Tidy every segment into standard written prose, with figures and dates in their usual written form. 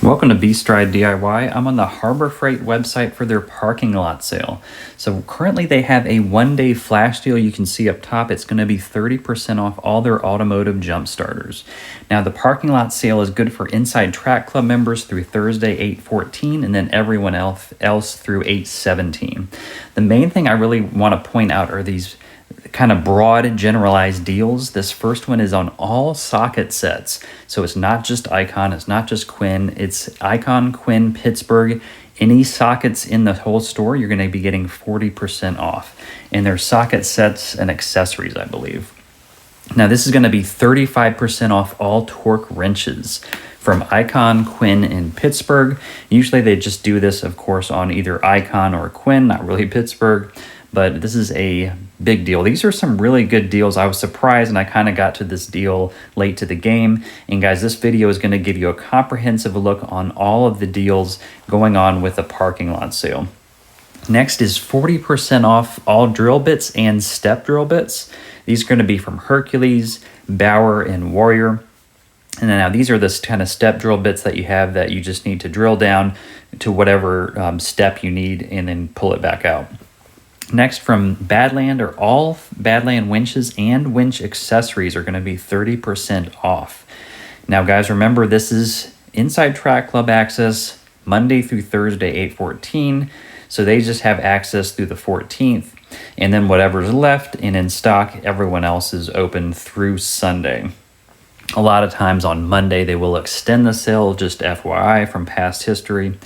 Welcome to B-Stride DIY. I'm on the Harbor Freight website for their parking lot sale. So currently they have a one-day flash deal. You can see up top it's going to be 30% off all their automotive jump starters. Now the parking lot sale is good for Inside Track Club members through Thursday 8/14 and then everyone else through 8/17. The main thing I really want to point out are these kind of broad generalized deals. This first one is on all socket sets. So it's not just Icon, it's not just Quinn, it's Icon, Quinn, Pittsburgh. Any sockets in the whole store, you're going to be getting 40% off. And there's socket sets and accessories, I believe. Now this is going to be 35% off all torque wrenches from Icon, Quinn, and Pittsburgh. Usually they just do this, of course, on either Icon or Quinn, not really Pittsburgh. But this is a big deal. These are some really good deals. I was surprised and I kind of got to this deal late to the game. And guys, this video is going to give you a comprehensive look on all of the deals going on with the parking lot sale. Next is 40% off all drill bits and step drill bits. These are going to be from Hercules, Bauer, and Warrior. And then now these are the kind of step drill bits that you have that you just need to drill down to whatever step you need and then pull it back out. Next, from Badland, or all Badland winches and winch accessories are going to be 30% off. Now, guys, remember this is Inside Track Club access Monday through Thursday, 8/14. So they just have access through the 14th. And then whatever's left and in stock, everyone else is open through Sunday. A lot of times on Monday, they will extend the sale, just FYI from past history.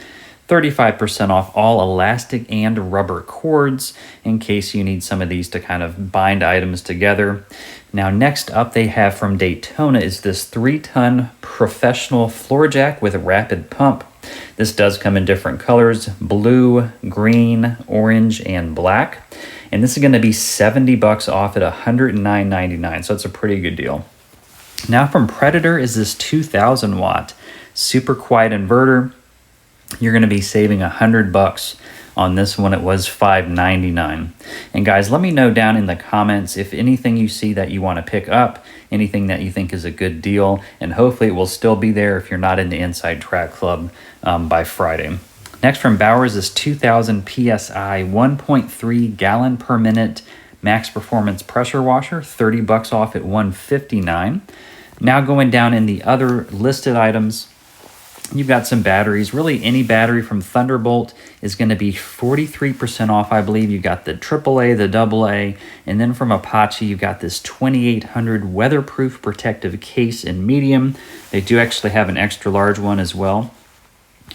35% off all elastic and rubber cords in case you need some of these to kind of bind items together. Now next up they have from Daytona is this 3-ton professional floor jack with a rapid pump. This does come in different colors: blue, green, orange, and black. And this is going to be $70 off at $109.99, so it's a pretty good deal. Now from Predator is this 2,000 watt super quiet inverter. You're going to be saving $100 on this one. It was $599. And guys, let me know down in the comments if anything you see that you want to pick up, anything that you think is a good deal, and hopefully it will still be there if you're not in the Inside Track Club by Friday. Next from Bowers is 2000 PSI 1.3 gallon per minute max performance pressure washer, $30 off at $159. Now going down in the other listed items, you've got some batteries. Really, any battery from Thunderbolt is going to be 43% off, I believe. You've got the AAA, the AA, and then from Apache, you've got this 2800 weatherproof protective case in medium. They do actually have an extra large one as well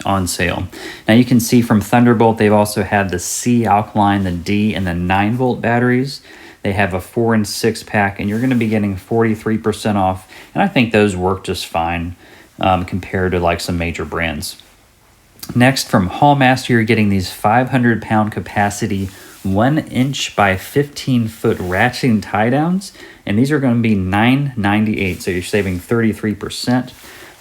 on sale. Now you can see from Thunderbolt, they've also had the C alkaline, the D, and the 9-volt batteries. They have a 4 and 6 pack, and you're going to be getting 43% off. And I think those work just fine compared to like some major brands. Next, from Hallmaster, you're getting these 500-pound capacity 1-inch by 15-foot ratcheting tie downs, and these are going to be $9.98, so you're saving 33%.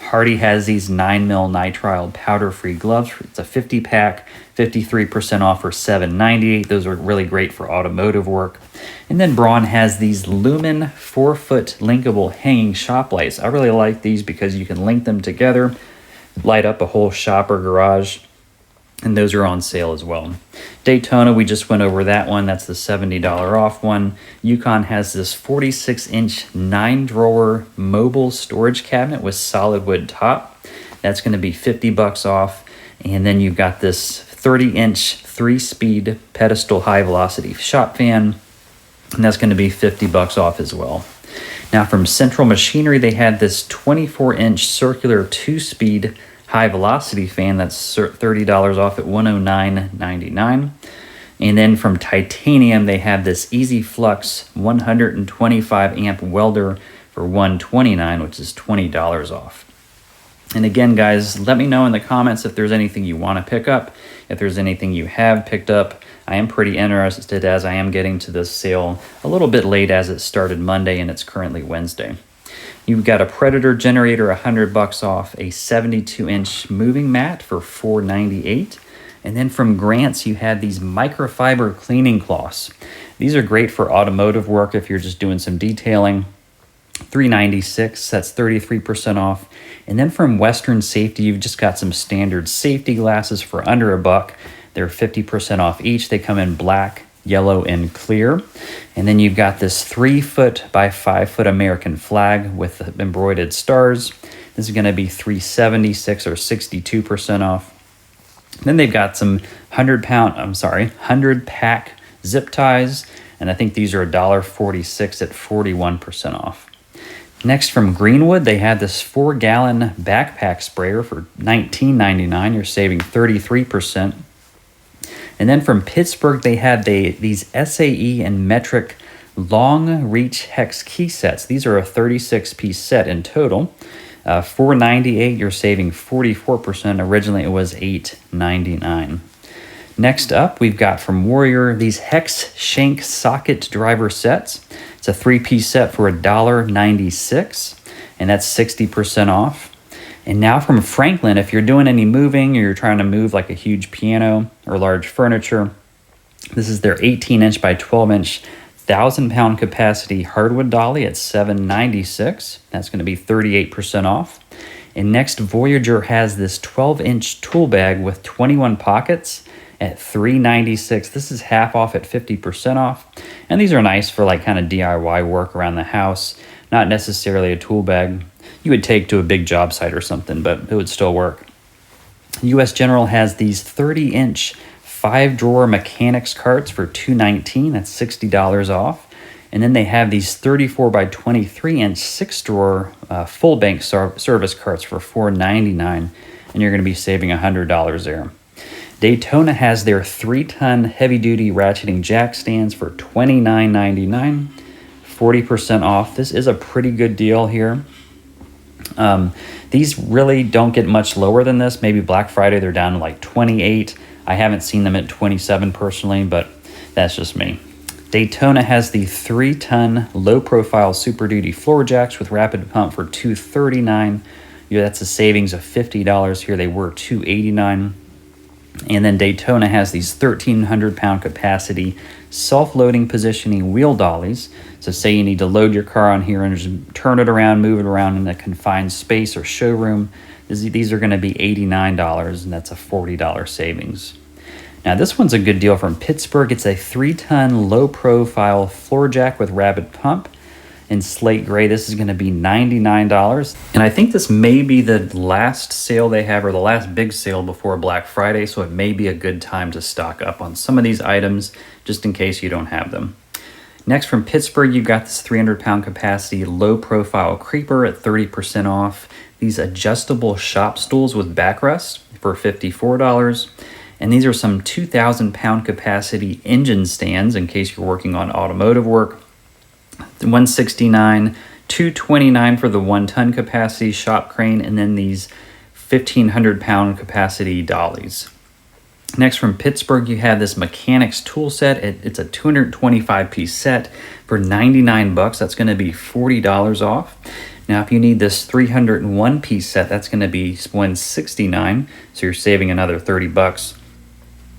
Hardy has these 9mm nitrile powder-free gloves. It's a 50-pack, 53% off for $7.98. Those are really great for automotive work. And then Braun has these Lumen 4-foot linkable hanging shop lights. I really like these because you can link them together, light up a whole shop or garage, and those are on sale as well. Daytona, we just went over that one. That's the $70 off one. Yukon has this 46-inch 9-drawer mobile storage cabinet with solid wood top. That's going to be $50 off. And then you've got this 30-inch 3-speed pedestal high-velocity shop fan, and that's going to be $50 off as well. Now from Central Machinery, they had this 24-inch circular 2-speed high-velocity fan. That's $30 off at $109.99. And then from Titanium, they have this Easy Flux 125-amp welder for $129, which is $20 off. And again, guys, let me know in the comments if there's anything you want to pick up, if there's anything you have picked up. I am pretty interested as I am getting to this sale a little bit late as it started Monday and it's currently Wednesday. You've got a Predator generator, $100 off, a 72-inch moving mat for $498. And then from Grants, you have these microfiber cleaning cloths. These are great for automotive work if you're just doing some detailing. $396, that's 33% off. And then from Western Safety, you've just got some standard safety glasses for under $1. They're 50% off each. They come in black, yellow, and clear. And then you've got this 3-foot by 5-foot American flag with embroidered stars. This is going to be $376 or 62% off. Then they've got some 100 pack zip ties, and I think these are $1.46 at 41% off. Next, from Greenwood, they had this 4-gallon backpack sprayer for $19.99. You're saving 33%. And then from Pittsburgh, they had these SAE and metric long reach hex key sets. These are a 36-piece set in total. $4.98, you're saving 44%. Originally, it was $8.99. Next up, we've got from Warrior these hex shank socket driver sets. It's a 3-piece set for $1.96, and that's 60% off. And now from Franklin, if you're doing any moving or you're trying to move like a huge piano or large furniture, this is their 18-inch by 12-inch 1,000-pound capacity hardwood dolly at $7.96. That's going to be 38% off. And next, Voyager has this 12-inch tool bag with 21 pockets at $3.96. This is half off at 50% off. And these are nice for like kind of DIY work around the house. Not necessarily a tool bag you would take to a big job site or something, but it would still work. US General has these 30-inch 5-drawer mechanics carts for $2.19. That's $60 off. And then they have these 34 by 23-inch 6-drawer full bank service carts for $4.99, and you're going to be saving $100 there. Daytona has their 3-ton heavy-duty ratcheting jack stands for $29.99, 40% off. This is a pretty good deal here. These really don't get much lower than this. Maybe Black Friday they're down to like 28. I haven't seen them at 27 personally, but that's just me. Daytona has the 3-ton low-profile Super Duty floor jacks with rapid pump for $239. That's a savings of $50 here. They were $289. And then Daytona has these 1,300-pound capacity self-loading positioning wheel dollies. So say you need to load your car on here and just turn it around, move it around in a confined space or showroom. These are going to be $89, and that's a $40 savings. Now this one's a good deal from Pittsburgh. It's a 3-ton low-profile floor jack with rapid pump in slate gray. This is going to be $99. And I think this may be the last sale they have, or the last big sale before Black Friday, so it may be a good time to stock up on some of these items just in case you don't have them. Next, from Pittsburgh, you've got this 300-pound capacity low-profile creeper at 30% off. These adjustable shop stools with backrest for $54. And these are some 2,000-pound capacity engine stands in case you're working on automotive work. $169, $229 for the 1-ton capacity shop crane, and then these 1,500-pound capacity dollies. Next, from Pittsburgh, you have this mechanics tool set. It's a 225-piece set for $99. That's going to be $40 off. Now, if you need this 301-piece set, that's going to be $169, so you're saving another $30.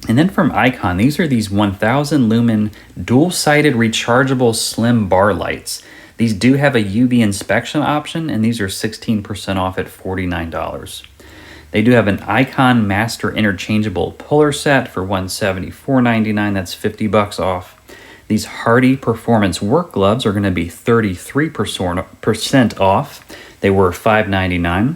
And then from Icon, these are these 1,000 lumen dual-sided rechargeable slim bar lights. These do have a UV inspection option, and these are 16% off at $49. They do have an Icon Master interchangeable puller set for $174.99. That's $50 off. These Hardy Performance work gloves are going to be 33% off. They were $5.99.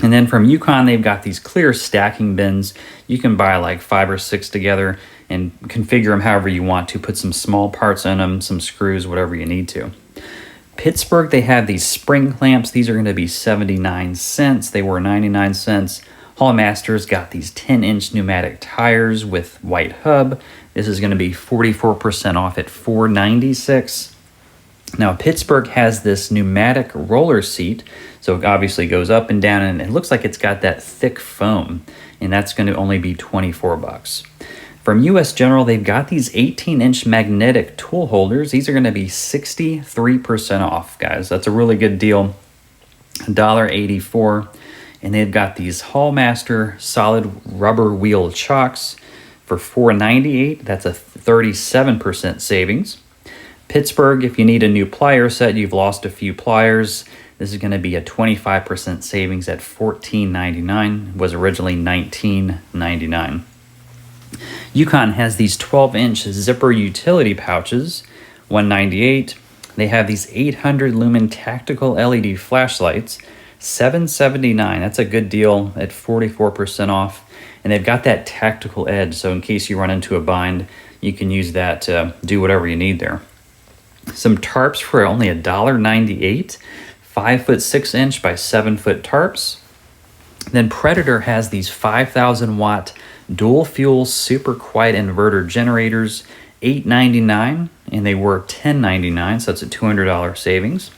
And then from Yukon, they've got these clear stacking bins. You can buy like 5 or 6 together and configure them however you want to. Put some small parts in them, some screws, whatever you need to. Pittsburgh, they have these spring clamps. These are going to be 79 cents. They were 99 cents. Hallmaster's got these 10-inch pneumatic tires with white hub. This is going to be 44% off at $4.96. Now, Pittsburgh has this pneumatic roller seat, so it obviously goes up and down, and it looks like it's got that thick foam, and that's going to only be $24. From US General, they've got these 18-inch magnetic tool holders. These are going to be 63% off, guys. That's a really good deal, $1.84. And they've got these Hallmaster solid rubber wheel chocks for $4.98. That's a 37% savings. Pittsburgh, if you need a new plier set, you've lost a few pliers, this is going to be a 25% savings at $14.99. It was originally $19.99. Yukon has these 12-inch zipper utility pouches, $198. They have these 800 lumen tactical LED flashlights, $779. That's a good deal at 44% off. And they've got that tactical edge, so in case you run into a bind, you can use that to do whatever you need there. Some tarps for only $1.98, 5-foot 6-inch by 7-foot tarps. Then Predator has these 5,000 watt dual fuel super quiet inverter generators, $8.99, and they were $10.99, so that's a $200 savings.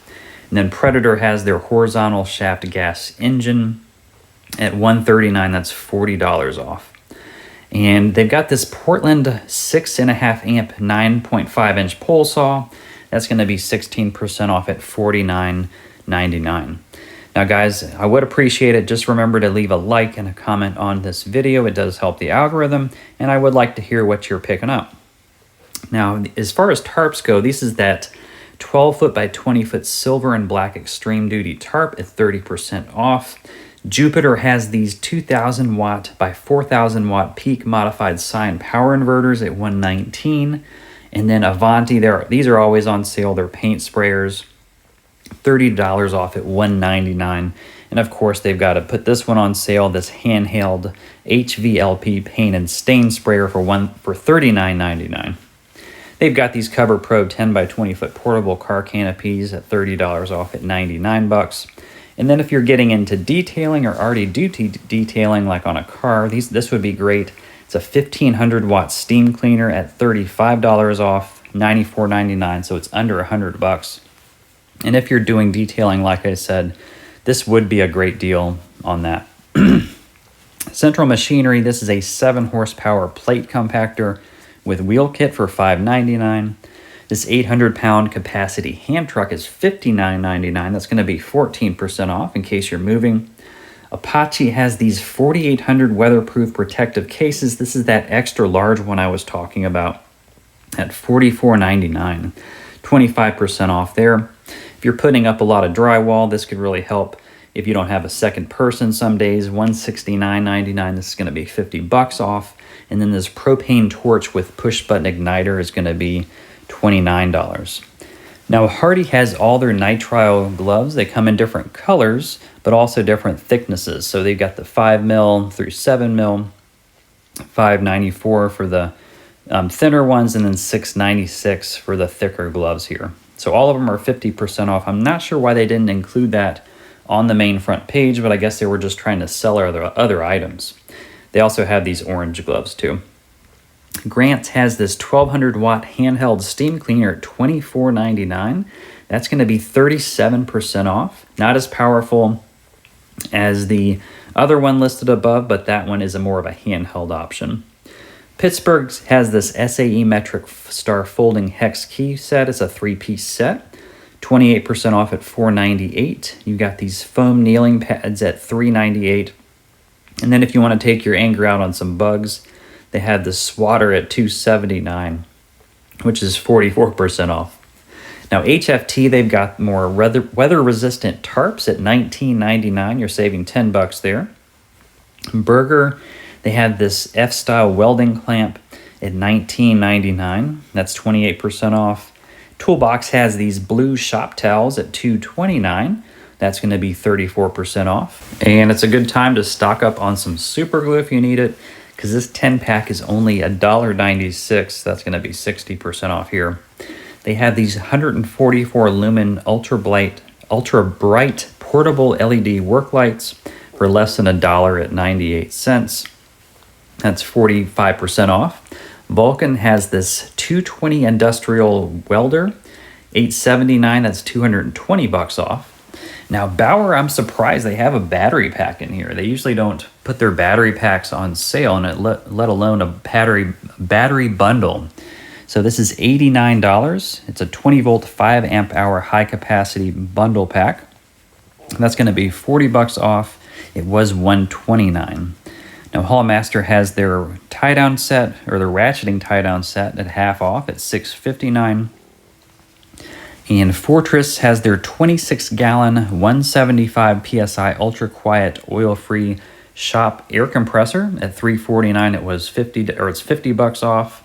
And then Predator has their horizontal shaft gas engine at $139, that's $40 off. And they've got this Portland 6.5 amp 9.5 inch pole saw. That's going to be 16% off at $49.99. Now guys, I would appreciate it. Just remember to leave a like and a comment on this video. It does help the algorithm, and I would like to hear what you're picking up. Now, as far as tarps go, this is that 12-foot by 20-foot silver and black extreme duty tarp at 30% off. Jupiter has these 2,000 watt by 4,000 watt peak modified sine power inverters at $119. And then Avanti, these are always on sale. They're paint sprayers, $30 off at $199. And of course, they've got to put this one on sale, this handheld HVLP paint and stain sprayer for $39.99. They've got these Cover Pro 10 by 20 foot portable car canopies at $30 off at $99. And then if you're getting into detailing or already do detailing like on a car, this would be great. It's a 1,500 watt steam cleaner at $35 off, $94.99, so it's under $100. And if you're doing detailing, like I said, this would be a great deal on that. Central Machinery, this is a 7 horsepower plate compactor with wheel kit for $5.99. This 800-pound capacity hand truck is $59.99. That's going to be 14% off in case you're moving. Apache has these 4,800 weatherproof protective cases. This is that extra large one I was talking about at $44.99. 25% off there. If you're putting up a lot of drywall, this could really help. If you don't have a second person some days, $169.99. This is going to be $50 off. And then this propane torch with push button igniter is going to be $29. Now Hardy has all their nitrile gloves. They come in different colors, but also different thicknesses. So they've got the 5 mil through 7 mil, $5.94 for the thinner ones, and then $6.96 for the thicker gloves here. So all of them are 50% off. I'm not sure why they didn't include that on the main front page, but I guess they were just trying to sell other items. They also have these orange gloves too. Grant's has this 1,200 watt handheld steam cleaner at $24.99. That's going to be 37% off. Not as powerful as the other one listed above, but that one is more of a handheld option. Pittsburgh has this SAE Metric Star folding hex key set. It's a 3-piece set. 28% off at $4.98. You got these foam nailing pads at $3.98. And then if you want to take your anger out on some bugs, they have the swatter at $2.79, which is 44% off. Now HFT, they've got more weather-resistant tarps at $19.99. You're saving $10 there. Berger, they have this F-style welding clamp at $19.99. That's 28% off. Toolbox has these blue shop towels at $2.29. That's going to be 34% off. And it's a good time to stock up on some super glue if you need it, because this 10-pack is only $1.96. That's going to be 60% off here. They have these 144 lumen ultra bright portable LED work lights for less than $1 at 98 cents. That's 45% off. Vulcan has this 220 industrial welder, $879. That's $220 off. Now Bauer, I'm surprised they have a battery pack in here. They usually don't put their battery packs on sale, and let alone a battery bundle. So this is $89. It's a 20 volt 5 amp hour high capacity bundle pack. That's going to be $40 off. It was $129. Now Hallmaster has their tie down set, or their ratcheting tie down set, at half off at $659. And Fortress has their 26-gallon, 175 PSI ultra-quiet, oil-free shop air compressor at $349. It was it's $50 off.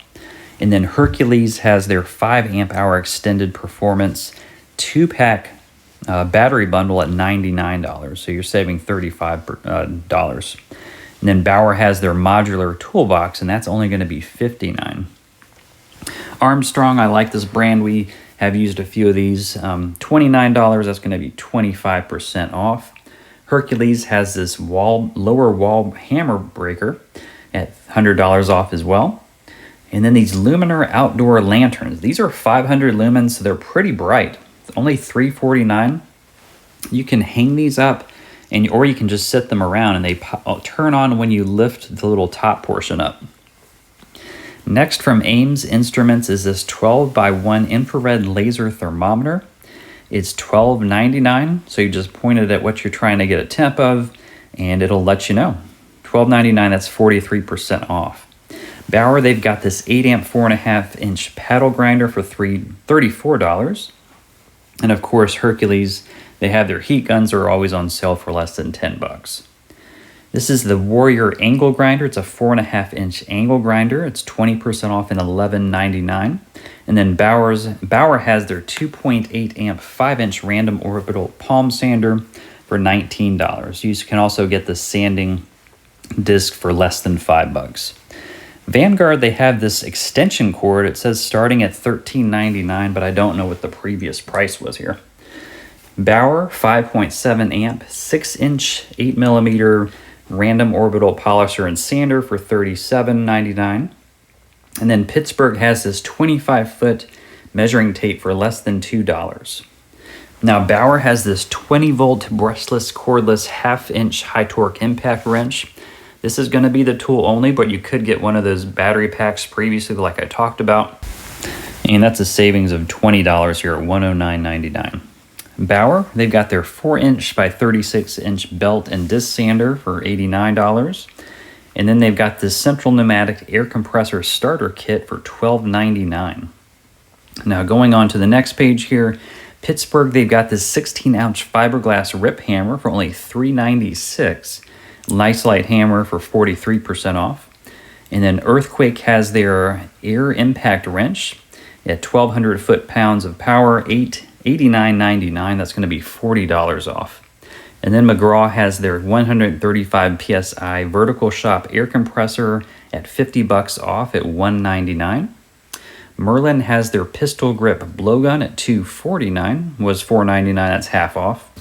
And then Hercules has their 5 amp hour extended performance 2-pack battery bundle at $99. So you're saving $35. And then Bauer has their modular toolbox, and that's only going to be $59. Armstrong, I like this brand. We have used a few of these. $29, that's going to be 25% off. Hercules has this lower wall hammer breaker at $100 off as well. And then these Luminar outdoor lanterns. These are 500 lumens, so they're pretty bright. Only $349. You can hang these up, or you can just set them around, and they turn on when you lift the little top portion up. Next from Ames Instruments is this 12x1 infrared laser thermometer. It's $12.99, so you just point it at what you're trying to get a temp of, and it'll let you know. $12.99, that's 43% off. Bauer, they've got this 8 amp 4.5-inch paddle grinder for $34. And of course, Hercules, they have their heat guns are always on sale for less than $10. This is the Warrior angle grinder. It's a 4.5-inch angle grinder. It's 20% off and $11.99. And then Bauer has their 2.8 amp 5-inch random orbital palm sander for $19. You can also get the sanding disc for less than $5. Vanguard, they have this extension cord. It says starting at $13.99, but I don't know what the previous price was here. Bauer, 5.7 amp, 6-inch, 8mm random orbital polisher and sander for $37.99. And then Pittsburgh has this 25-foot measuring tape for less than $2. Now Bauer has this 20-volt brushless cordless 1/2-inch high torque impact wrench. This is going to be the tool only, but you could get one of those battery packs previously like I talked about. And that's a savings of $20 here at $109.99. Bauer, they've got their 4-inch by 36-inch belt and disc sander for $89. And then they've got this central pneumatic air compressor starter kit for $12.99. Now going on to the next page here, Pittsburgh, they've got this 16-ounce fiberglass rip hammer for only $396. Nice light hammer for 43% off. And then Earthquake has their air impact wrench at 1,200 foot-pounds of power, $89.99. That's going to be $40 off. And then McGraw has their 135 PSI vertical shop air compressor at $50 off at $199. Merlin has their pistol grip blowgun at $249, was $499, that's half off.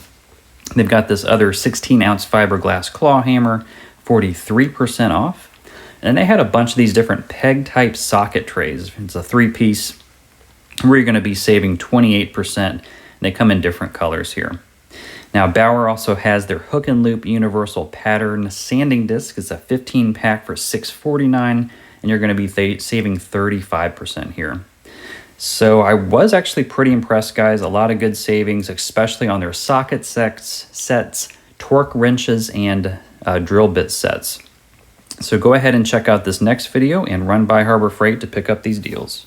They've got this other 16-ounce fiberglass claw hammer, 43% off. And they had a bunch of these different peg-type socket trays. It's a 3-piece where you're going to be saving 28%. And they come in different colors here. Now, Bauer also has their hook and loop universal pattern sanding disc. It's a 15-pack for $649, and you're going to be saving 35% here. So I was actually pretty impressed, guys. A lot of good savings, especially on their socket sets, torque wrenches, and drill bit sets. So go ahead and check out this next video and run by Harbor Freight to pick up these deals.